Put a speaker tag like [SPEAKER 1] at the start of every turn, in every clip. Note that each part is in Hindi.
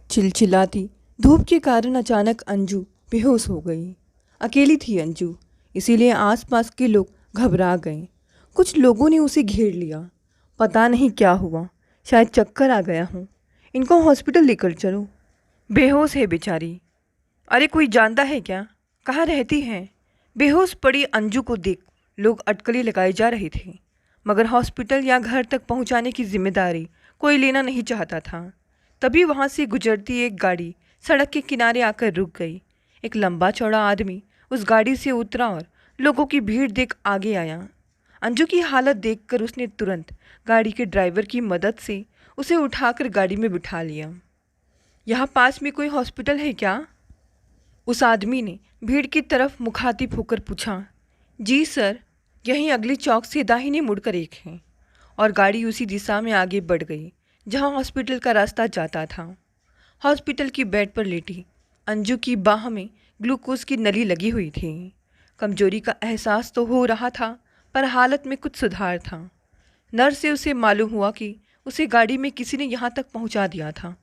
[SPEAKER 1] चिलचिलाती धूप के कारण अचानक अंजू बेहोश हो गई। अकेली थी अंजू, इसीलिए आसपास के लोग घबरा गए। कुछ लोगों ने उसे घेर लिया। पता नहीं क्या हुआ, शायद चक्कर आ गया हूँ, इनको हॉस्पिटल लेकर चलो। बेहोश है बेचारी। अरे कोई जानता है क्या, कहाँ रहती है? बेहोश पड़ी अंजू को देख लोग अटकलें लगाए जा रहे थे, मगर हॉस्पिटल या घर तक पहुँचाने की जिम्मेदारी कोई लेना नहीं चाहता था। तभी वहाँ से गुजरती एक गाड़ी सड़क के किनारे आकर रुक गई। एक लंबा चौड़ा आदमी उस गाड़ी से उतरा और लोगों की भीड़ देख आगे आया। अंजू की हालत देखकर उसने तुरंत गाड़ी के ड्राइवर की मदद से उसे उठाकर गाड़ी में बिठा लिया। यहाँ पास में कोई हॉस्पिटल है क्या? उस आदमी ने भीड़ की तरफ मुखातिब होकर पूछा। जी सर, यहीं अगले चौक से दाहिने मुड़कर एक है। और गाड़ी उसी दिशा में आगे बढ़ गई जहां हॉस्पिटल का रास्ता जाता था। हॉस्पिटल की बेड पर लेटी अंजू की बाह में ग्लूकोज की नली लगी हुई थी। कमजोरी का एहसास तो हो रहा था, पर हालत में कुछ सुधार था। नर्स से उसे मालूम हुआ कि उसे गाड़ी में किसी ने यहाँ तक पहुँचा दिया था।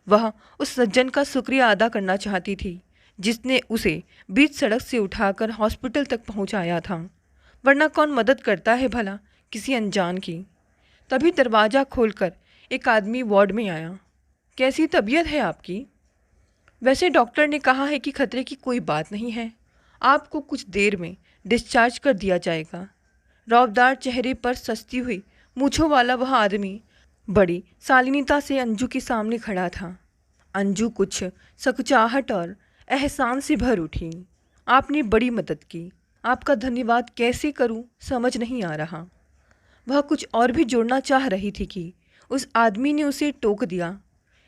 [SPEAKER 1] वह उस सज्जन का शुक्रिया अदा करना चाहती थी जिसने उसे बीच सड़क से उठाकर हॉस्पिटल तक पहुँचाया था, वरना कौन मदद करता है भला किसी अनजान की। तभी दरवाज़ा खोलकर एक आदमी वार्ड में आया। कैसी तबीयत है आपकी? वैसे डॉक्टर ने कहा है कि खतरे की कोई बात नहीं है, आपको कुछ देर में डिस्चार्ज कर दिया जाएगा। रौबदार चेहरे पर सजती हुई मूँछों वाला वह आदमी बड़ी शालीनता से अंजू के सामने खड़ा था। अंजू कुछ सकचाहट और एहसान से भर उठी। आपने बड़ी मदद की, आपका धन्यवाद कैसे करूं समझ नहीं आ रहा। वह कुछ और भी जोड़ना चाह रही थी कि उस आदमी ने उसे टोक दिया।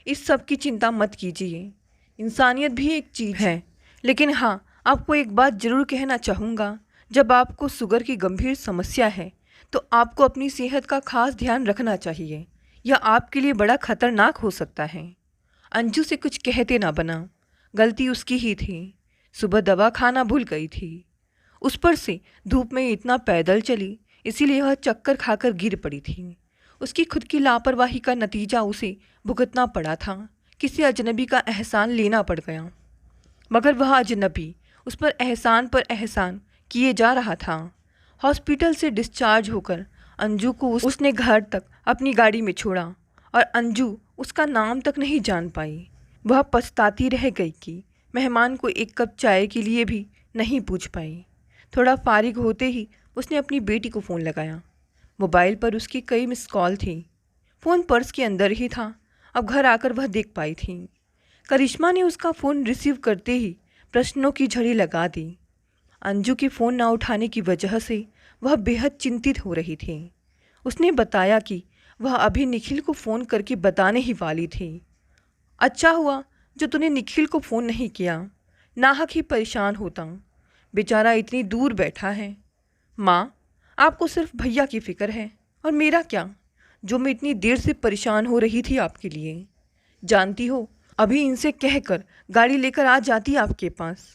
[SPEAKER 1] इस सब की चिंता मत कीजिए, इंसानियत भी एक चीज़ है। लेकिन हाँ, आपको एक बात ज़रूर कहना चाहूँगा, जब आपको शुगर की गंभीर समस्या है तो आपको अपनी सेहत का खास ध्यान रखना चाहिए। यह आपके लिए बड़ा खतरनाक हो सकता है। अंजू से कुछ कहते ना बना, गलती उसकी ही थी। सुबह दवा खाना भूल गई थी, उस पर से धूप में इतना पैदल चली, इसीलिए वह चक्कर खाकर गिर पड़ी थी। उसकी खुद की लापरवाही का नतीजा उसे भुगतना पड़ा था। किसी अजनबी का एहसान लेना पड़ गया, मगर वह अजनबी उस पर एहसान किए जा रहा था। हॉस्पिटल से डिस्चार्ज होकर अंजू को उसने घर तक अपनी गाड़ी में छोड़ा और अंजू उसका नाम तक नहीं जान पाई। वह पछताती रह गई कि मेहमान को एक कप चाय के लिए भी नहीं पूछ पाई। थोड़ा फारिग होते ही उसने अपनी बेटी को फ़ोन लगाया। मोबाइल पर उसकी कई मिस कॉल थी। फ़ोन पर्स के अंदर ही था, अब घर आकर वह देख पाई थी। करिश्मा ने उसका फ़ोन रिसीव करते ही प्रश्नों की झड़ी लगा दी। अंजू की फ़ोन ना उठाने की वजह से वह बेहद चिंतित हो रही थी। उसने बताया कि वह अभी निखिल को फ़ोन करके बताने ही वाली थी। अच्छा हुआ जो तूने निखिल को फ़ोन नहीं किया, नाहक ही परेशान होता, बेचारा इतनी दूर बैठा है। माँ, आपको सिर्फ भैया की फ़िक्र है, और मेरा क्या, जो मैं इतनी देर से परेशान हो रही थी आपके लिए। जानती हो, अभी इनसे कहकर गाड़ी लेकर आ जाती आपके पास।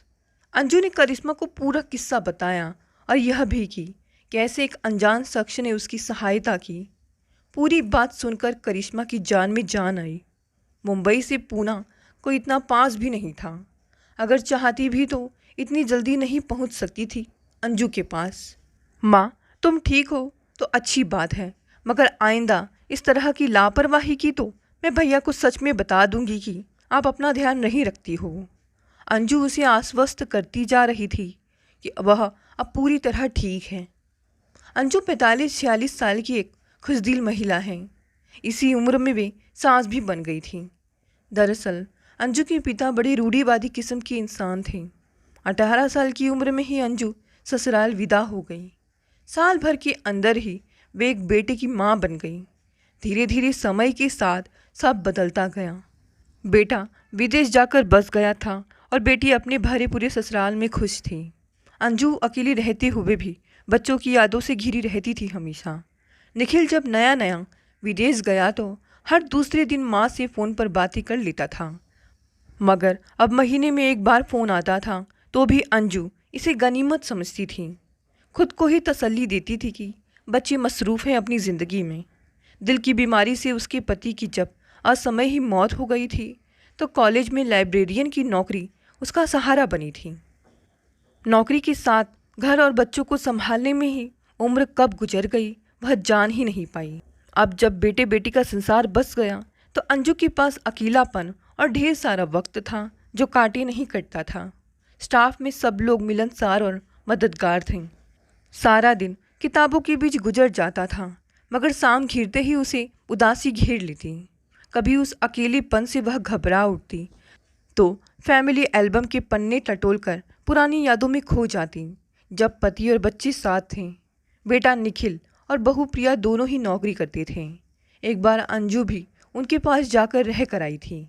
[SPEAKER 1] अंजू ने करिश्मा को पूरा किस्सा बताया और यह भी कि कैसे एक अनजान शख्स ने उसकी सहायता की। पूरी बात सुनकर करिश्मा की जान में जान आई। मुंबई से पूना कोई इतना पास भी नहीं था। अगर चाहती भी तो इतनी जल्दी नहीं पहुंच सकती थी अंजू के पास। माँ, तुम ठीक हो तो अच्छी बात है, मगर आइंदा इस तरह की लापरवाही की तो मैं भैया को सच में बता दूंगी कि आप अपना ध्यान नहीं रखती हो। अंजू उसे आश्वस्त करती जा रही थी कि वह अब पूरी तरह ठीक है। अंजू 45-46 साल की एक खुशदिल महिला है। इसी उम्र में वे सास भी बन गई थी। दरअसल अंजू के पिता बड़े रूढ़िवादी किस्म के इंसान थे। 18 साल की उम्र में ही अंजू ससुराल विदा हो गई। साल भर के अंदर ही वे एक बेटे की माँ बन गई। धीरे धीरे समय के साथ सब बदलता गया। बेटा विदेश जाकर बस गया था और बेटी अपने भरे पूरे ससुराल में खुश थी। अंजू अकेली रहते हुए भी बच्चों की यादों से घिरी रहती थी हमेशा। निखिल जब नया नया विदेश गया तो हर दूसरे दिन माँ से फ़ोन पर बातें कर लेता था, मगर अब महीने में एक बार फ़ोन आता था तो भी अंजू इसे गनीमत समझती थी। खुद को ही तसल्ली देती थी कि बच्चे मसरूफ़ हैं अपनी ज़िंदगी में। दिल की बीमारी से उसके पति की जब असमय ही मौत हो गई थी तो कॉलेज में लाइब्रेरियन की नौकरी उसका सहारा बनी थी। नौकरी के साथ घर और बच्चों को संभालने में ही उम्र कब गुजर गई वह जान ही नहीं पाई। अब जब बेटे बेटी का संसार बस गया तो अंजू के पास अकेलापन और ढेर सारा वक्त था जो काटे नहीं कटता था। स्टाफ में सब लोग मिलनसार और मददगार थे। सारा दिन किताबों के बीच गुजर जाता था, मगर शाम घिरते ही उसे उदासी घेर लेती। कभी उस अकेलेपन से वह घबरा उठती तो फैमिली एल्बम के पन्ने टटोलकर पुरानी यादों में खो जाती, जब पति और बच्चे साथ थे। बेटा निखिल और बहू प्रिया दोनों ही नौकरी करते थे। एक बार अंजू भी उनके पास जाकर रह कर आई थी।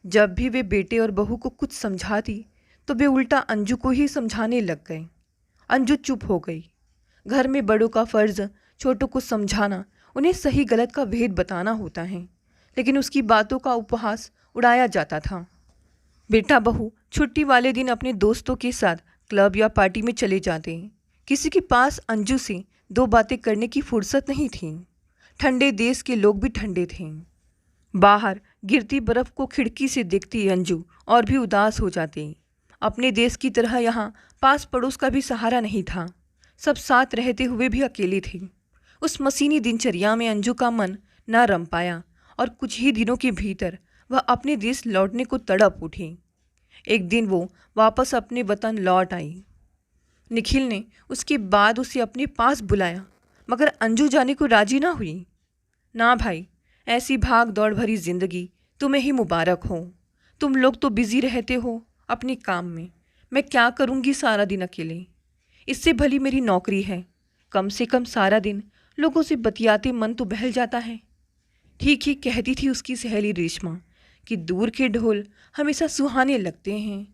[SPEAKER 1] जब भी वे बेटे और बहू को कुछ समझाती तो वे उल्टा अंजू को ही समझाने लग गए। अंजू चुप हो गई। घर में बड़ों का फ़र्ज़ छोटों को समझाना, उन्हें सही गलत का भेद बताना होता है, लेकिन उसकी बातों का उपहास उड़ाया जाता था। बेटा बहू छुट्टी वाले दिन अपने दोस्तों के साथ क्लब या पार्टी में चले जाते। किसी के पास अंजू से दो बातें करने की फुर्सत नहीं थी। ठंडे देश के लोग भी ठंडे थे। बाहर गिरती बर्फ़ को खिड़की से देखती अंजू और भी उदास हो जाती। अपने देश की तरह यहाँ पास पड़ोस का भी सहारा नहीं था। सब साथ रहते हुए भी अकेली थी। उस मशीनी दिनचर्या में अंजू का मन न रम पाया और कुछ ही दिनों के भीतर वह अपने देश लौटने को तड़प उठी। एक दिन वो वापस अपने वतन लौट आई। निखिल ने उसके बाद उसे अपने पास बुलाया, मगर अंजू जाने को राजी ना हुई। ना भाई, ऐसी भाग दौड़ भरी जिंदगी तुम्हें ही मुबारक हो। तुम लोग तो बिजी रहते हो अपने काम में, मैं क्या करूँगी सारा दिन अकेले। इससे भली मेरी नौकरी है, कम से कम सारा दिन लोगों से बतियाते मन तो बहल जाता है। ठीक ही कहती थी उसकी सहेली रेशमा कि दूर के ढोल हमेशा सुहाने लगते हैं।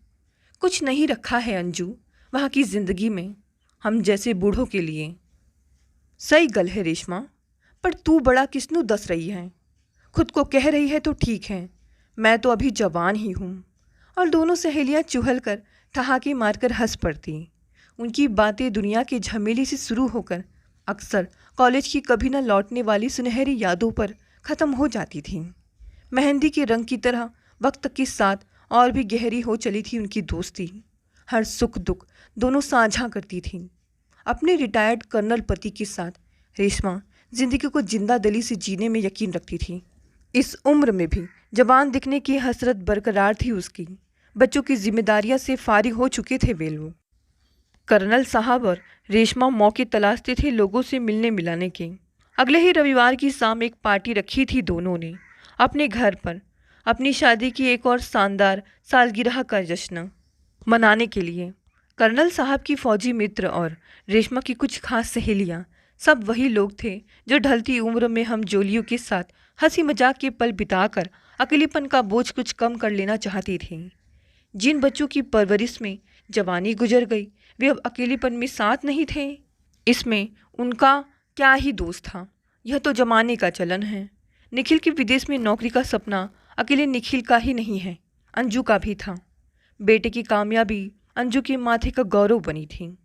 [SPEAKER 1] कुछ नहीं रखा है अंजू वहाँ की ज़िंदगी में, हम जैसे बूढ़ों के लिए। सही गल है रेशमा, पर तू बड़ा किसनू दस रही है। खुद को कह रही है तो ठीक है, मैं तो अभी जवान ही हूँ। और दोनों सहेलियाँ चुहल कर ठहाके मारकर हंस पड़ती। उनकी बातें दुनिया के झमेले से शुरू होकर अक्सर कॉलेज की कभी न लौटने वाली सुनहरी यादों पर ख़त्म हो जाती थी। मेहंदी के रंग की तरह वक्त के साथ और भी गहरी हो चली थी उनकी दोस्ती। हर सुख दुख दोनों साझा करती थीं। अपने रिटायर्ड कर्नल पति के साथ रेशमा जिंदगी को जिंदा दिली से जीने में यकीन रखती थी। इस उम्र में भी जवान दिखने की हसरत बरकरार थी उसकी। बच्चों की जिम्मेदारियां से फारिग हो चुके थे वे लोग। कर्नल साहब और रेशमा मौके तलाशते थे लोगों से मिलने मिलाने के। अगले ही रविवार की शाम एक पार्टी रखी थी दोनों ने अपने घर पर, अपनी शादी की एक और शानदार सालगिरह का जश्न मनाने के लिए। कर्नल साहब की फौजी मित्र और रेशमा की कुछ खास सहेलियां, सब वही लोग थे जो ढलती उम्र में हम जोलियों के साथ हंसी मजाक के पल बिताकर अकेलेपन का बोझ कुछ कम कर लेना चाहती थी। जिन बच्चों की परवरिश में जवानी गुजर गई वे अब अकेलेपन में साथ नहीं थे। इसमें उनका क्या ही दोष था, यह तो जमाने का चलन है। निखिल की विदेश में नौकरी का सपना अकेले निखिल का ही नहीं है, अंजू का भी था। बेटे की कामयाबी अंजू के माथे का गौरव बनी थी।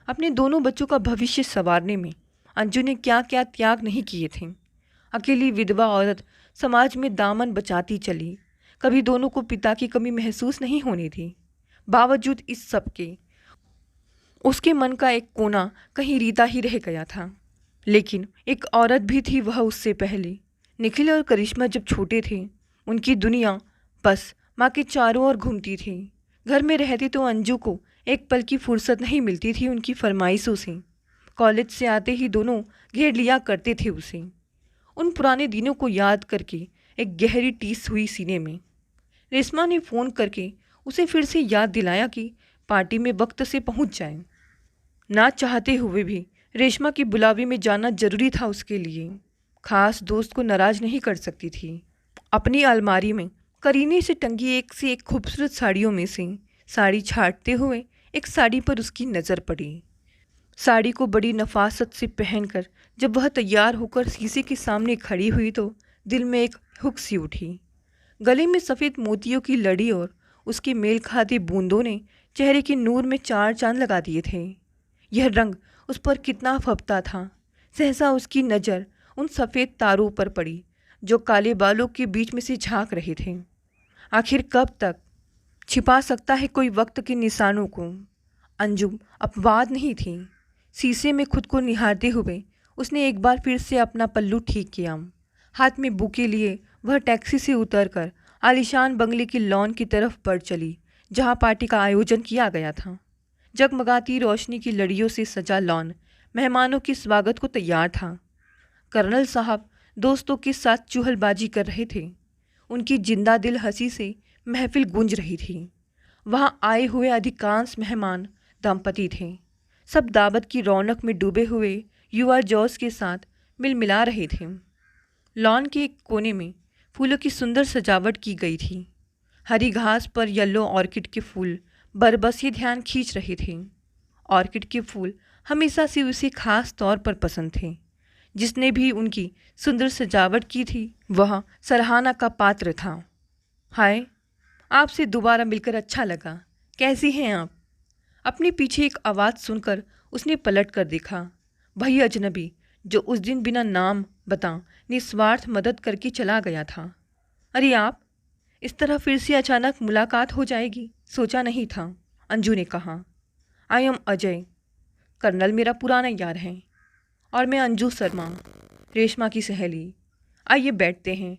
[SPEAKER 1] अपने दोनों बच्चों का भविष्य संवारने में अंजू ने क्या क्या त्याग नहीं किए थे। अकेली विधवा औरत समाज में दामन बचाती चली, कभी दोनों को पिता की कमी महसूस नहीं होनी थी। बावजूद इस सब के उसके मन का एक कोना कहीं रीता ही रह गया था। लेकिन एक औरत भी थी वह उससे पहले। निखिल और करिश्मा जब छोटे थे उनकी दुनिया बस माँ के चारों ओर घूमती थी। घर में रहती तो अंजू को एक पल की फुर्सत नहीं मिलती थी उनकी फरमाइशों से। कॉलेज से आते ही दोनों घेर लिया करते थे उसे। उन पुराने दिनों को याद करके एक गहरी टीस हुई सीने में। रेशमा ने फ़ोन करके उसे फिर से याद दिलाया कि पार्टी में वक्त से पहुंच जाए। ना चाहते हुए भी रेशमा की बुलावे में जाना जरूरी था उसके लिए। खास दोस्त को नाराज़ नहीं कर सकती थी। अपनी अलमारी में करीने से टंगी एक से एक खूबसूरत साड़ियों में से साड़ी छांटते हुए एक साड़ी पर उसकी नज़र पड़ी। साड़ी को बड़ी नफासत से पहनकर जब वह तैयार होकर शीशे के सामने खड़ी हुई तो दिल में एक हुक सी उठी। गले में सफ़ेद मोतियों की लड़ी और उसके मेल खाती बूंदों ने चेहरे के नूर में चार चांद लगा दिए थे। यह रंग उस पर कितना फबता था। सहसा उसकी नज़र उन सफ़ेद तारों पर पड़ी जो काले बालों के बीच में से झांक रहे थे। आखिर कब तक छिपा सकता है कोई वक्त के निशानों को। अंजू अपवाद नहीं थी। शीशे में खुद को निहारते हुए उसने एक बार फिर से अपना पल्लू ठीक किया। हाथ में बुके लिए वह टैक्सी से उतरकर आलीशान बंगले की लॉन की तरफ बढ़ चली, जहां पार्टी का आयोजन किया गया था। जगमगाती रोशनी की लड़ियों से सजा लॉन मेहमानों के स्वागत को तैयार था। कर्नल साहब दोस्तों के साथ चुहलबाजी कर रहे थे। उनकी जिंदा दिल हंसी से महफिल गूंज रही थी। वहां आए हुए अधिकांश मेहमान दंपति थे। सब दावत की रौनक में डूबे हुए युवा जोश के साथ मिल मिला रहे थे। लॉन के एक कोने में फूलों की सुंदर सजावट की गई थी। हरी घास पर येलो ऑर्किड के फूल बरबस ध्यान खींच रहे थे। ऑर्किड के फूल हमेशा से उसे खास तौर पर पसंद थे। जिसने भी उनकी सुंदर सजावट की थी वह सराहना का पात्र था। हाय, आपसे दोबारा मिलकर अच्छा लगा। कैसी हैं आप? अपने पीछे एक आवाज़ सुनकर उसने पलट कर देखा। वही अजनबी जो उस दिन बिना नाम बता निस्वार्थ मदद करके चला गया था। अरे आप, इस तरह फिर से अचानक मुलाकात हो जाएगी, सोचा नहीं था, अंजू ने कहा। I am Ajay. कर्नल मेरा पुराना यार है। और मैं अंजू शर्मा, रेशमा की सहेली। आइए बैठते हैं।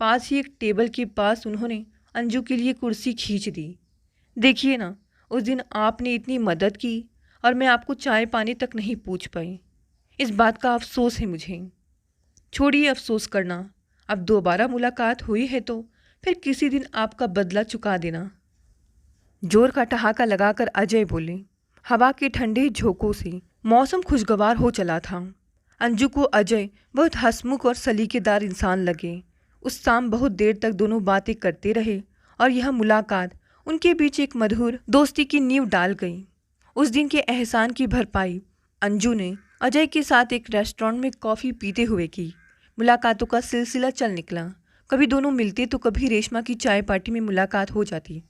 [SPEAKER 1] पास ही एक टेबल के पास उन्होंने अंजू के लिए कुर्सी खींच दी। देखिए ना, उस दिन आपने इतनी मदद की और मैं आपको चाय पानी तक नहीं पूछ पाई। इस बात का अफसोस है मुझे। छोड़िए अफसोस करना। अब दोबारा मुलाकात हुई है तो फिर किसी दिन आपका बदला चुका देना। जोर का ठहाका लगाकर अजय बोले। हवा के ठंडे झोंकों से मौसम खुशगवार हो चला था। अंजू को अजय बहुत हंसमुख और सलीकेदार इंसान लगे। उस शाम बहुत देर तक दोनों बातें करते रहे और यह मुलाकात उनके बीच एक मधुर दोस्ती की नींव डाल गई। उस दिन के एहसान की भरपाई अंजू ने अजय के साथ एक रेस्टोरेंट में कॉफ़ी पीते हुए की। मुलाकातों का सिलसिला चल निकला। कभी दोनों मिलते तो कभी रेशमा की चाय पार्टी में मुलाकात हो जाती।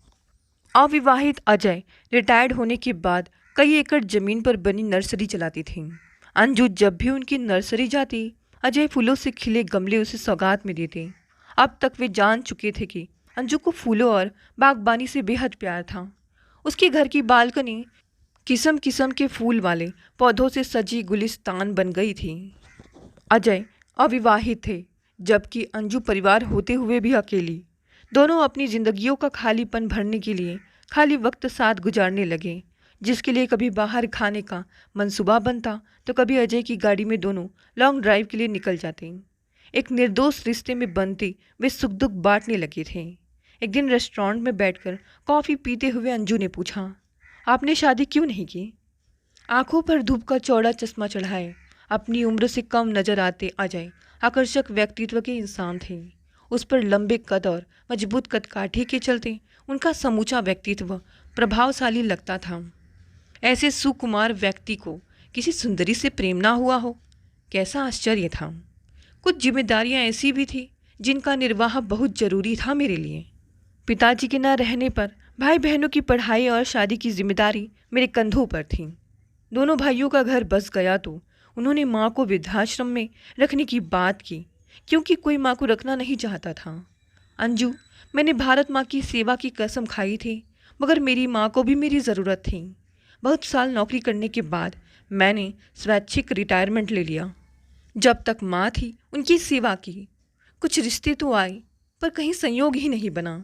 [SPEAKER 1] अविवाहित अजय रिटायर्ड होने के बाद कई एकड़ जमीन पर बनी नर्सरी चलाती थी। अंजू जब भी उनकी नर्सरी जाती, अजय फूलों से खिले गमले उसे सौगात में देते। अब तक वे जान चुके थे कि अंजू को फूलों और बागबानी से बेहद प्यार था। उसके घर की बालकनी किस्म किस्म के फूल वाले पौधों से सजी गुलिस्तान बन गई थी। अजय अविवाहित थे, जबकि अंजू परिवार होते हुए भी अकेली। दोनों अपनी जिंदगियों का खालीपन भरने के लिए खाली वक्त साथ गुजारने लगे, जिसके लिए कभी बाहर खाने का मंसूबा बनता तो कभी अजय की गाड़ी में दोनों लॉन्ग ड्राइव के लिए निकल जाते। एक निर्दोष रिश्ते में बनते वे सुख दुख बांटने लगे थे। एक दिन रेस्टोरेंट में बैठकर कॉफ़ी पीते हुए अंजू ने पूछा, आपने शादी क्यों नहीं की? आंखों पर धूप का चौड़ा चश्मा चढ़ाए अपनी उम्र से कम नजर आते अजय आकर्षक व्यक्तित्व के इंसान थे। उस पर लंबे कद और मजबूत कदकाठी के चलते उनका समूचा व्यक्तित्व प्रभावशाली लगता था। ऐसे सुकुमार व्यक्ति को किसी सुंदरी से प्रेम ना हुआ हो, कैसा आश्चर्य था। कुछ जिम्मेदारियां ऐसी भी थी जिनका निर्वाह बहुत जरूरी था मेरे लिए। पिताजी के न रहने पर भाई बहनों की पढ़ाई और शादी की जिम्मेदारी मेरे कंधों पर थी। दोनों भाइयों का घर बस गया तो उन्होंने माँ को वृद्धाश्रम में रखने की बात की, क्योंकि कोई माँ को रखना नहीं चाहता था। अंजू, मैंने भारत माँ की सेवा की कसम खाई थी, मगर मेरी माँ को भी मेरी ज़रूरत थी। बहुत साल नौकरी करने के बाद मैंने स्वैच्छिक रिटायरमेंट ले लिया। जब तक माँ थी उनकी सेवा की। कुछ रिश्ते तो आए पर कहीं संयोग ही नहीं बना।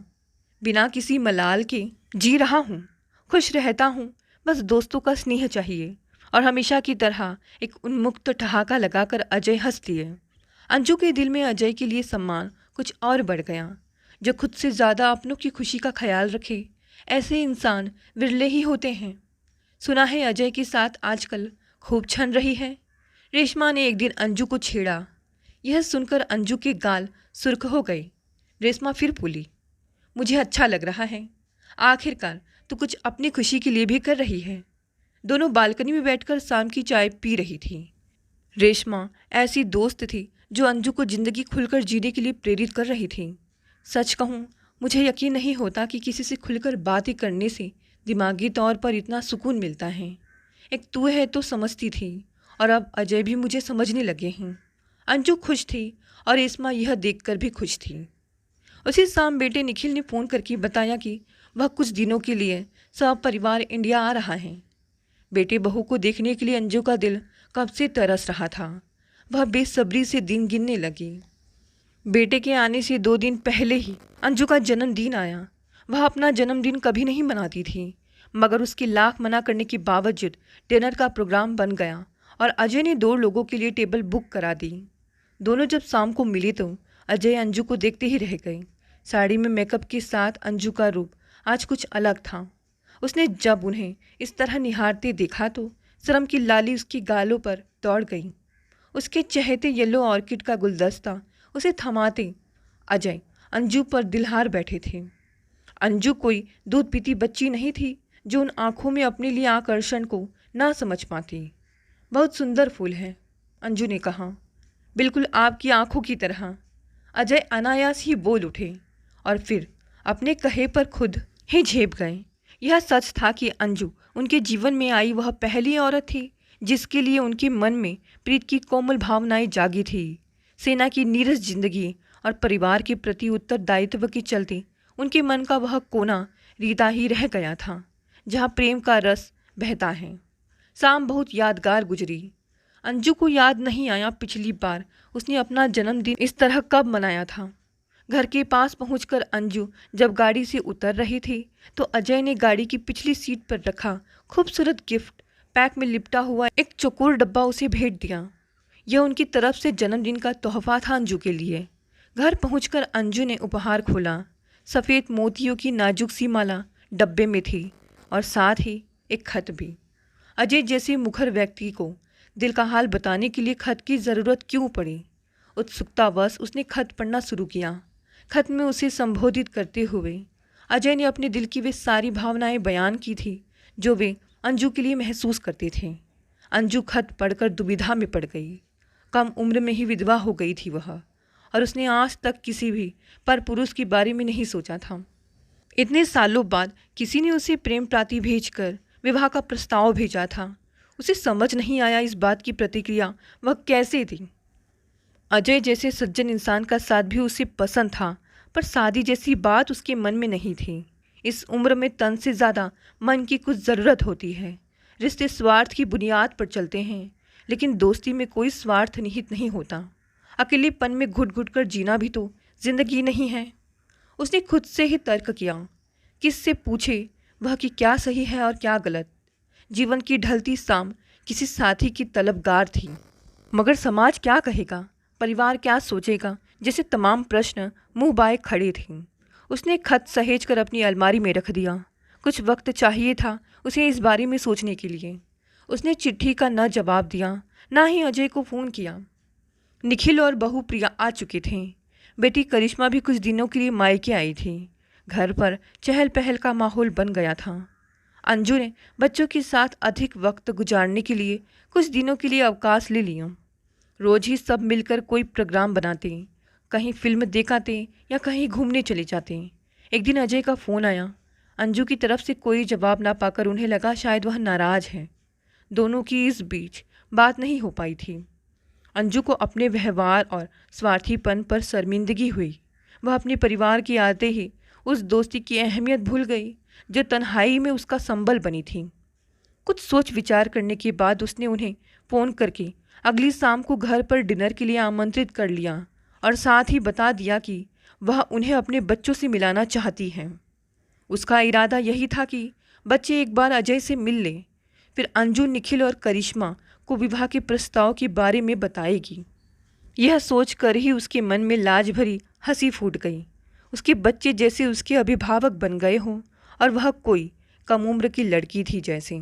[SPEAKER 1] बिना किसी मलाल के जी रहा हूँ, खुश रहता हूँ। बस दोस्तों का स्नेह चाहिए। और हमेशा की तरह एक उन्मुक्त ठहाका लगाकर अजय हंस दिए। अंजू के दिल में अजय के लिए सम्मान कुछ और बढ़ गया। जो खुद से ज़्यादा अपनों की खुशी का ख्याल रखे, ऐसे इंसान विरले ही होते हैं। सुना है अजय के साथ आजकल खूब छन रही है। रेशमा ने एक दिन अंजू को छेड़ा। यह सुनकर अंजू के गाल सुर्ख हो गए। रेशमा फिर बोली, मुझे अच्छा लग रहा है। आखिरकार तो कुछ अपनी खुशी के लिए भी कर रही है। दोनों बालकनी में बैठकर शाम की चाय पी रही थी। रेशमा ऐसी दोस्त थी जो अंजू को ज़िंदगी खुलकर जीने के लिए प्रेरित कर रही थी। सच कहूँ, मुझे यकीन नहीं होता कि किसी से खुलकर बातें करने से दिमागी तौर पर इतना सुकून मिलता है। एक तू है तो समझती थी, और अब अजय भी मुझे समझने लगे हैं। अंजू खुश थी और रेशमा यह देखकर भी खुश थी। उसी शाम बेटे निखिल ने फ़ोन करके बताया कि वह कुछ दिनों के लिए सब परिवार इंडिया आ रहा है। बेटे बहू को देखने के लिए अंजू का दिल कब से तरस रहा था। वह बेसब्री से दिन गिनने लगी। बेटे के आने से 2 दिन पहले ही अंजू का जन्मदिन आया। वह अपना जन्मदिन कभी नहीं मनाती थी, मगर उसके लाख मना करने के बावजूद डिनर का प्रोग्राम बन गया और अजय ने 2 लोगों के लिए टेबल बुक करा दी। दोनों जब शाम को मिले तो अजय अंजू को देखते ही रह गए। साड़ी में मेकअप के साथ अंजू का रूप आज कुछ अलग था। उसने जब उन्हें इस तरह निहारते देखा तो शर्म की लाली उसकी गालों पर दौड़ गई। उसके चहेते येलो ऑर्किड का गुलदस्ता उसे थमाते अजय अंजू पर दिलहार बैठे थे। अंजू कोई दूध पीती बच्ची नहीं थी जो उन आँखों में अपने लिए आकर्षण को ना समझ पाती। बहुत सुंदर फूल है, अंजू ने कहा, बिल्कुल आपकी आँखों की तरह। अजय अनायास ही बोल उठे और फिर अपने कहे पर खुद ही झेप गए। यह सच था कि अंजू उनके जीवन में आई वह पहली औरत थी जिसके लिए उनके मन में प्रीत की कोमल भावनाएं जागी थी। सेना की नीरस जिंदगी और परिवार के प्रति उत्तरदायित्व के चलते उनके मन का वह कोना रीता ही रह गया था जहाँ प्रेम का रस बहता है। शाम बहुत यादगार गुजरी। अंजू को याद नहीं आया पिछली बार उसने अपना जन्मदिन इस तरह कब मनाया था। घर के पास पहुंचकर अंजू जब गाड़ी से उतर रही थी तो अजय ने गाड़ी की पिछली सीट पर रखा खूबसूरत गिफ्ट पैक में लिपटा हुआ एक चौकोर डब्बा उसे भेंट दिया। यह उनकी तरफ से जन्मदिन का तोहफा था अंजू के लिए। घर पहुंचकर अंजू ने उपहार खोला। सफ़ेद मोतियों की नाजुक सी माला डब्बे में थी और साथ ही एक खत भी। अजय जैसे मुखर व्यक्ति को दिल का हाल बताने के लिए खत की ज़रूरत क्यों पड़ी? उत्सुकतावश उसने खत पढ़ना शुरू किया। खत में उसे संबोधित करते हुए अजय ने अपने दिल की वे सारी भावनाएं बयान की थी जो वे अंजू के लिए महसूस करते थे। अंजू खत पढ़कर दुविधा में पड़ गई। कम उम्र में ही विधवा हो गई थी वह, और उसने आज तक किसी भी पर पुरुष के बारे में नहीं सोचा था। इतने सालों बाद किसी ने उसे प्रेम प्राति भेजकर विवाह का प्रस्ताव भेजा था। उसे समझ नहीं आया इस बात की प्रतिक्रिया वह कैसे दी। अजय जैसे सज्जन इंसान का साथ भी उसे पसंद था, पर शादी जैसी बात उसके मन में नहीं थी। इस उम्र में तन से ज़्यादा मन की कुछ ज़रूरत होती है। रिश्ते स्वार्थ की बुनियाद पर चलते हैं, लेकिन दोस्ती में कोई स्वार्थ निहित नहीं होता। अकेलेपन में घुट घुट कर जीना भी तो जिंदगी नहीं है। उसने खुद से ही तर्क किया, किससे पूछे वह कि क्या सही है और क्या गलत। जीवन की ढलती शाम किसी साथी की तलबगार थी, मगर समाज क्या कहेगा, परिवार क्या सोचेगा, जैसे तमाम प्रश्न मुंह बाए खड़े थे। उसने खत सहेज कर अपनी अलमारी में रख दिया। कुछ वक्त चाहिए था उसे इस बारे में सोचने के लिए। उसने चिट्ठी का न जवाब दिया, ना ही अजय को फ़ोन किया। निखिल और बहू प्रिया आ चुके थे। बेटी करिश्मा भी कुछ दिनों के लिए मायके आई थी। घर पर चहल पहल का माहौल बन गया था। अंजू ने बच्चों के साथ अधिक वक्त गुजारने के लिए कुछ दिनों के लिए अवकाश ले लिया। रोज़ ही सब मिलकर कोई प्रोग्राम बनाते, कहीं फिल्म दिखाते या कहीं घूमने चले जाते। एक दिन अजय का फ़ोन आया। अंजू की तरफ से कोई जवाब ना पाकर उन्हें लगा शायद वह नाराज़ है। दोनों की इस बीच बात नहीं हो पाई थी। अंजू को अपने व्यवहार और स्वार्थीपन पर शर्मिंदगी हुई। वह अपने परिवार की आते ही उस दोस्ती की अहमियत भूल गई जो तन्हाई में उसका संबल बनी थी। कुछ सोच विचार करने के बाद उसने उन्हें फ़ोन करके अगली शाम को घर पर डिनर के लिए आमंत्रित कर लिया और साथ ही बता दिया कि वह उन्हें अपने बच्चों से मिलाना चाहती हैं। उसका इरादा यही था कि बच्चे एक बार अजय से मिल लें, फिर अंजू, निखिल और करिश्मा को विवाह के प्रस्ताव के बारे में बताएगी। यह सोचकर ही उसके मन में लाज भरी हंसी फूट गई। उसके बच्चे जैसे उसके अभिभावक बन गए हों और वह कोई कम उम्र की लड़की थी जैसे।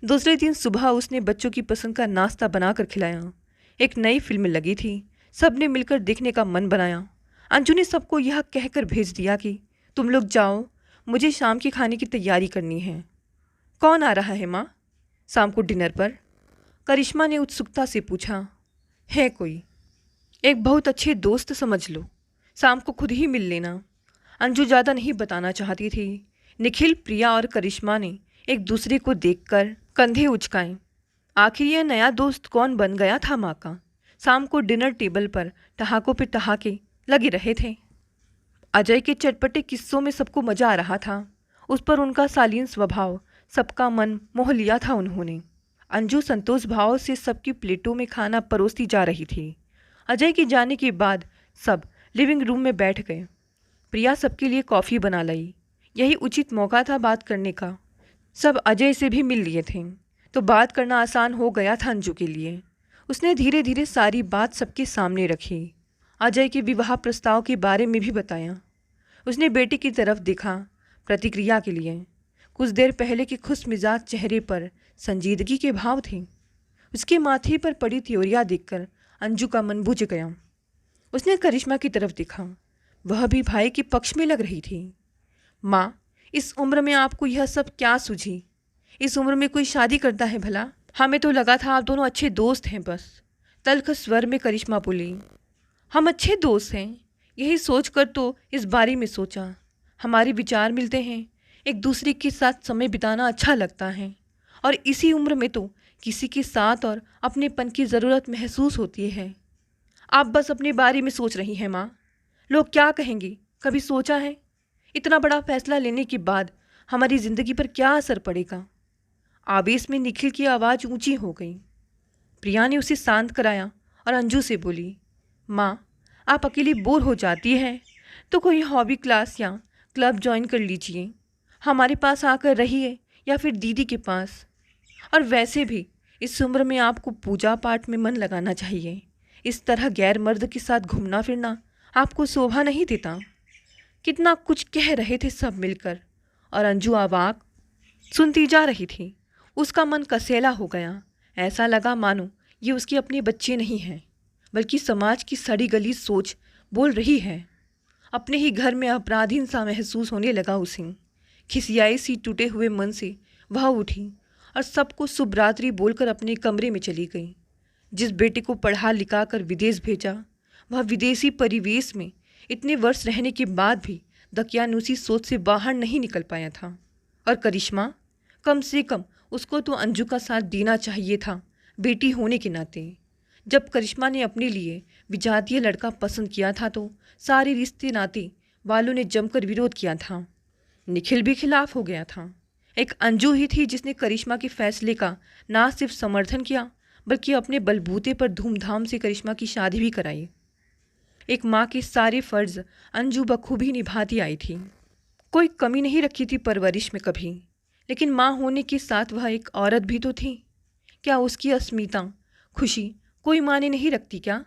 [SPEAKER 1] दूसरे दिन सुबह उसने बच्चों की पसंद का नाश्ता बनाकर खिलाया। एक नई फिल्म लगी थी, सबने मिलकर देखने का मन बनाया। अंजू ने सबको यह कहकर भेज दिया कि तुम लोग जाओ, मुझे शाम के खाने की तैयारी करनी है। कौन आ रहा है माँ शाम को डिनर पर? करिश्मा ने उत्सुकता से पूछा। है कोई? एक बहुत अच्छे दोस्त समझ लो, शाम को खुद ही मिल लेना। अंजू ज़्यादा नहीं बताना चाहती थी। निखिल, प्रिया और करिश्मा ने एक दूसरे को देखकर कंधे उचकाए। आखिर यह नया दोस्त कौन बन गया था माँ का? शाम को डिनर टेबल पर ठहाकों पे ठहाके लगे रहे थे। अजय के चटपटे किस्सों में सबको मजा आ रहा था। उस पर उनका शालीन स्वभाव सबका मन मोह लिया था उन्होंने। अंजू संतोष भाव से सबकी प्लेटों में खाना परोसती जा रही थी। अजय के जाने के बाद सब लिविंग रूम में बैठ गए। प्रिया सबके लिए कॉफ़ी बना लाई। यही उचित मौका था बात करने का। सब अजय से भी मिल लिए थे तो बात करना आसान हो गया था अंजू के लिए। उसने धीरे धीरे सारी बात सबके सामने रखी। अजय के विवाह प्रस्ताव के बारे में भी बताया। उसने बेटी की तरफ देखा प्रतिक्रिया के लिए। कुछ देर पहले के खुश मिजाज चेहरे पर संजीदगी के भाव थे। उसके माथे पर पड़ी त्योरियाँ देखकर अंजू का मन बुझ गया। उसने करिश्मा की तरफ देखा। वह भी भाई के पक्ष में लग रही थी। माँ, इस उम्र में आपको यह सब क्या सूझी? इस उम्र में कोई शादी करता है भला? हमें तो लगा था आप दोनों अच्छे दोस्त हैं बस। तल्ख स्वर में करिश्मा बोली। हम अच्छे दोस्त हैं, यही सोचकर तो इस बारे में सोचा। हमारे विचार मिलते हैं, एक दूसरे के साथ समय बिताना अच्छा लगता है और इसी उम्र में तो किसी के साथ और अपनेपन की ज़रूरत महसूस होती है। आप बस अपने बारे में सोच रही हैं माँ। लोग क्या कहेंगे, कभी सोचा है? इतना बड़ा फैसला लेने के बाद हमारी ज़िंदगी पर क्या असर पड़ेगा? आवेश में निखिल की आवाज़ ऊंची हो गई। प्रिया ने उसे शांत कराया और अंजू से बोली, माँ, आप अकेली बोर हो जाती हैं तो कोई हॉबी क्लास या क्लब ज्वाइन कर लीजिए। हमारे पास आकर रहिए या फिर दीदी के पास। और वैसे भी इस उम्र में आपको पूजा पाठ में मन लगाना चाहिए। इस तरह गैर मर्द के साथ घूमना फिरना आपको शोभा नहीं देता। कितना कुछ कह रहे थे सब मिलकर और अंजू अवाक सुनती जा रही थी। उसका मन कसेला हो गया। ऐसा लगा मानो ये उसके अपने बच्चे नहीं हैं बल्कि समाज की सड़ी गली सोच बोल रही है। अपने ही घर में अपराधीन सा महसूस होने लगा उसे। खिसियाई सी टूटे हुए मन से वह उठी और सबको शुभ रात्रि बोलकर अपने कमरे में चली गई। जिस बेटे को पढ़ा लिखा कर विदेश भेजा, वह विदेशी परिवेश में इतने वर्ष रहने के बाद भी दकियानूसी सोच से बाहर नहीं निकल पाया था। और करिश्मा, कम से कम उसको तो अंजू का साथ देना चाहिए था बेटी होने के नाते। जब करिश्मा ने अपने लिए विजातीय लड़का पसंद किया था तो सारे रिश्ते नाते वालों ने जमकर विरोध किया था। निखिल भी खिलाफ हो गया था। एक अंजू ही थी जिसने करिश्मा के फैसले का ना सिर्फ समर्थन किया बल्कि अपने बलबूते पर धूमधाम से करिश्मा की शादी भी कराई। एक माँ के सारे फर्ज अंजू बखूबी निभाती आई थी। कोई कमी नहीं रखी थी परवरिश में कभी, लेकिन माँ होने के साथ वह एक औरत भी तो थी। क्या उसकी अस्मिता, खुशी कोई मायने नहीं रखती क्या?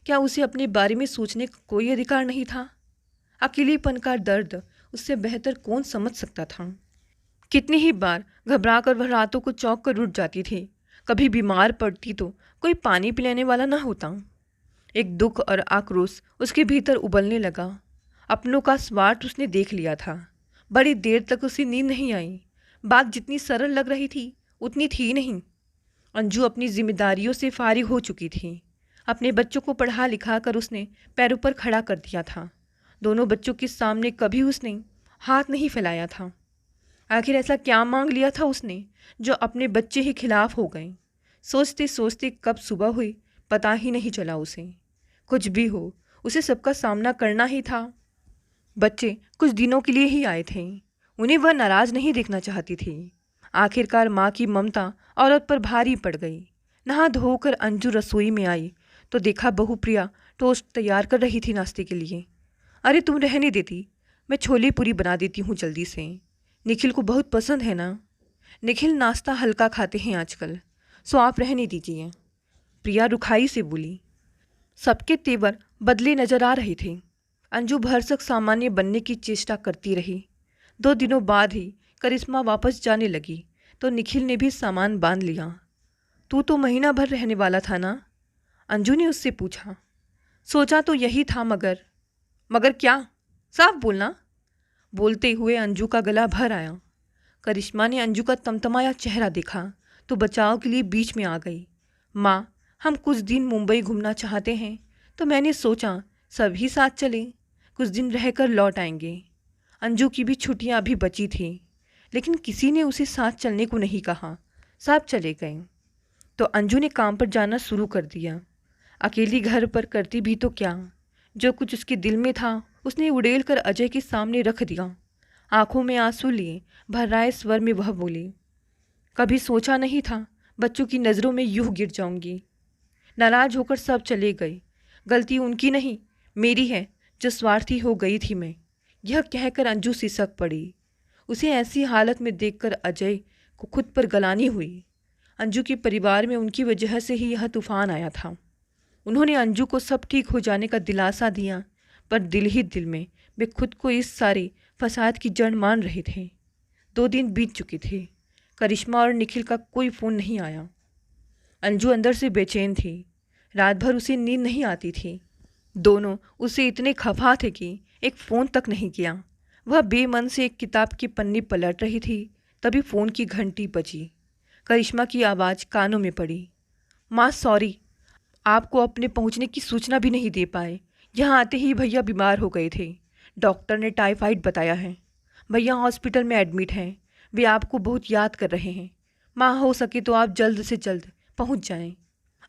[SPEAKER 1] क्या उसे अपने बारे में सोचने का कोई अधिकार नहीं था? अकेलेपन का दर्द उससे बेहतर कौन समझ सकता था? कितनी ही बार घबराकर वह रातों को चौंक कर उठ जाती थी। कभी बीमार पड़ती तो कोई पानी पिलाने वाला ना होता। एक दुख और आक्रोश उसके भीतर उबलने लगा। अपनों का स्वार्थ उसने देख लिया था। बड़ी देर तक उसे नींद नहीं आई। बात जितनी सरल लग रही थी उतनी थी नहीं। अंजू अपनी जिम्मेदारियों से फारिग हो चुकी थी। अपने बच्चों को पढ़ा लिखा कर उसने पैरों पर खड़ा कर दिया था। दोनों बच्चों के सामने कभी उसने हाथ नहीं फैलाया था। आखिर ऐसा क्या मांग लिया था उसने जो अपने बच्चे ही खिलाफ हो गए? सोचते सोचते कब सुबह हुई पता ही नहीं चला उसे। कुछ भी हो, उसे सबका सामना करना ही था। बच्चे कुछ दिनों के लिए ही आए थे। उन्हें वह नाराज नहीं देखना चाहती थी। आखिरकार माँ की ममता औरत पर भारी पड़ गई। नहा धोकर अंजू रसोई में आई तो देखा बहू प्रिया टोस्ट तैयार कर रही थी नाश्ते के लिए। अरे तुम रहने देती, मैं छोले पूरी बना देती हूँ जल्दी से। निखिल को बहुत पसंद है ना। निखिल नाश्ता हल्का खाते हैं आजकल, सो आप रहने दीजिए, प्रिया रुखाई से बोली। सबके तेवर बदले नजर आ रहे थे। अंजू भरसक सामान्य बनने की चेष्टा करती रही। 2 दिनों बाद ही करिश्मा वापस जाने लगी तो निखिल ने भी सामान बांध लिया। तू तो महीना भर रहने वाला था ना? अंजू ने उससे पूछा। सोचा तो यही था मगर क्या? साफ बोलना। बोलते हुए अंजू का गला भर आया। करिश्मा ने अंजू का तमतमाया चेहरा देखा तो बचाव के लिए बीच में आ गई। माँ, हम कुछ दिन मुंबई घूमना चाहते हैं तो मैंने सोचा सभी साथ चलें, कुछ दिन रहकर लौट आएंगे। अंजू की भी छुट्टियां अभी बची थी, लेकिन किसी ने उसे साथ चलने को नहीं कहा। सब चले गए तो अंजू ने काम पर जाना शुरू कर दिया। अकेली घर पर करती भी तो क्या, जो कुछ उसके दिल में था उसने उड़ेल कर अजय के सामने रख दिया। आंखों में आंसू लिए भर्राए स्वर में वह बोली, कभी सोचा नहीं था बच्चों की नज़रों में यूं गिर जाऊंगी। नाराज होकर सब चले गए। गलती उनकी नहीं, मेरी है जो स्वार्थी हो गई थी मैं। यह कहकर अंजू सिसक पड़ी। उसे ऐसी हालत में देखकर अजय को खुद पर गलानी हुई। अंजू के परिवार में उनकी वजह से ही यह तूफान आया था। उन्होंने अंजू को सब ठीक हो जाने का दिलासा दिया, पर दिल ही दिल में वे खुद को इस सारे फसाद की जड़ मान रहे थे। 2 दिन बीत चुके थे। करिश्मा और निखिल का कोई फ़ोन नहीं आया। अंजू अंदर से बेचैन थी। रात भर उसे नींद नहीं आती थी। दोनों उसे इतने खफा थे कि एक फ़ोन तक नहीं किया। वह बेमन से एक किताब की पन्नी पलट रही थी, तभी फ़ोन की घंटी बजी। करिश्मा की आवाज़ कानों में पड़ी, माँ सॉरी, आपको अपने पहुंचने की सूचना भी नहीं दे पाए। यहाँ आते ही भैया बीमार हो गए थे। डॉक्टर ने टाइफाइड बताया है। भैया हॉस्पिटल में एडमिट हैं। वे आपको बहुत याद कर रहे हैं। माँ हो सके तो आप जल्द से जल्द पहुँच जाएं।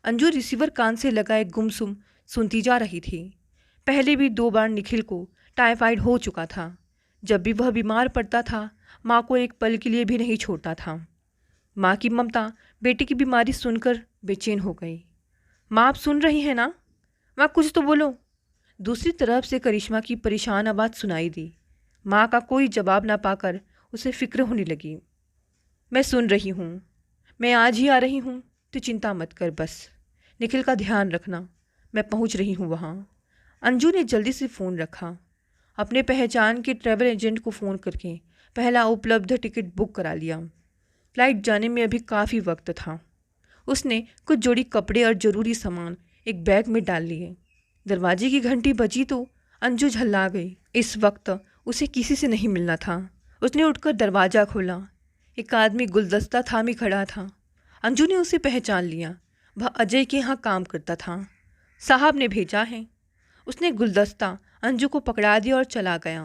[SPEAKER 1] अंजू रिसीवर कान से लगाए गुमसुम सुनती जा रही थी। पहले भी 2 बार निखिल को टाइफाइड हो चुका था। जब भी वह बीमार पड़ता था, माँ को एक पल के लिए भी नहीं छोड़ता था। माँ की ममता बेटे की बीमारी सुनकर बेचैन हो गई। माँ आप सुन रही हैं ना? माँ कुछ तो बोलो। दूसरी तरफ से करिश्मा की परेशान आवाज़ सुनाई दी। माँ का कोई जवाब ना पाकर उसे फिक्र होने लगी। मैं सुन रही हूँ, मैं आज ही आ रही हूँ, तो चिंता मत कर, बस निखिल का ध्यान रखना, मैं पहुँच रही हूँ वहाँ। अंजू ने जल्दी से फ़ोन रखा। अपने पहचान के ट्रैवल एजेंट को फ़ोन करके पहला उपलब्ध टिकट बुक करा लिया। फ्लाइट जाने में अभी काफ़ी वक्त था। उसने कुछ जोड़ी कपड़े और ज़रूरी सामान एक बैग में डाल लिए। दरवाजे की घंटी बजी तो अंजू झल्ला गई। इस वक्त उसे किसी से नहीं मिलना था। उसने उठकर दरवाज़ा खोला। एक आदमी गुलदस्ता थामे खड़ा था। अंजू ने उसे पहचान लिया। वह अजय के यहाँ काम करता था। साहब ने भेजा है। उसने गुलदस्ता अंजू को पकड़ा दिया और चला गया।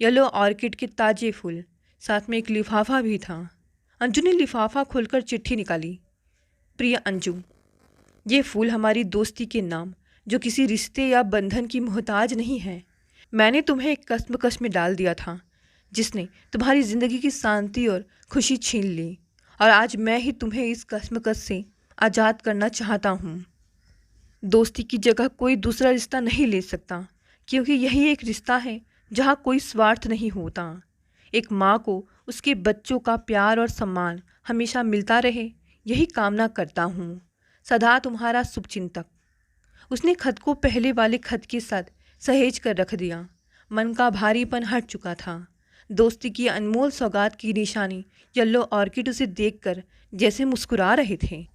[SPEAKER 1] येलो ऑर्किड के ताजे फूल, साथ में एक लिफाफा भी था। अंजू ने लिफाफा खोलकर चिट्ठी निकाली। प्रिय अंजू, ये फूल हमारी दोस्ती के नाम, जो किसी रिश्ते या बंधन की मोहताज नहीं है। मैंने तुम्हें एक कश्मकश में डाल दिया था, जिसने तुम्हारी ज़िंदगी की शांति और खुशी छीन ली, और आज मैं ही तुम्हें इस कश्मकश से आज़ाद करना चाहता हूँ। दोस्ती की जगह कोई दूसरा रिश्ता नहीं ले सकता, क्योंकि यही एक रिश्ता है जहाँ कोई स्वार्थ नहीं होता। एक माँ को उसके बच्चों का प्यार और सम्मान हमेशा मिलता रहे, यही कामना करता हूँ। सदा तुम्हारा शुभचिंतक। उसने खत को पहले वाले खत के साथ सहेज कर रख दिया। मन का भारीपन हट चुका था। दोस्ती की अनमोल सौगात की निशानी येलो ऑर्किड उसे देखकर जैसे मुस्कुरा रहे थे।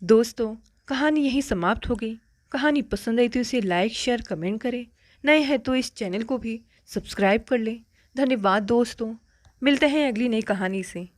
[SPEAKER 1] दोस्तों, कहानी यहीं समाप्त हो गई। कहानी पसंद आई तो इसे लाइक, शेयर, कमेंट करें। नए हैं तो इस चैनल को भी सब्सक्राइब कर लें। धन्यवाद दोस्तों। मिलते हैं अगली नई कहानी से।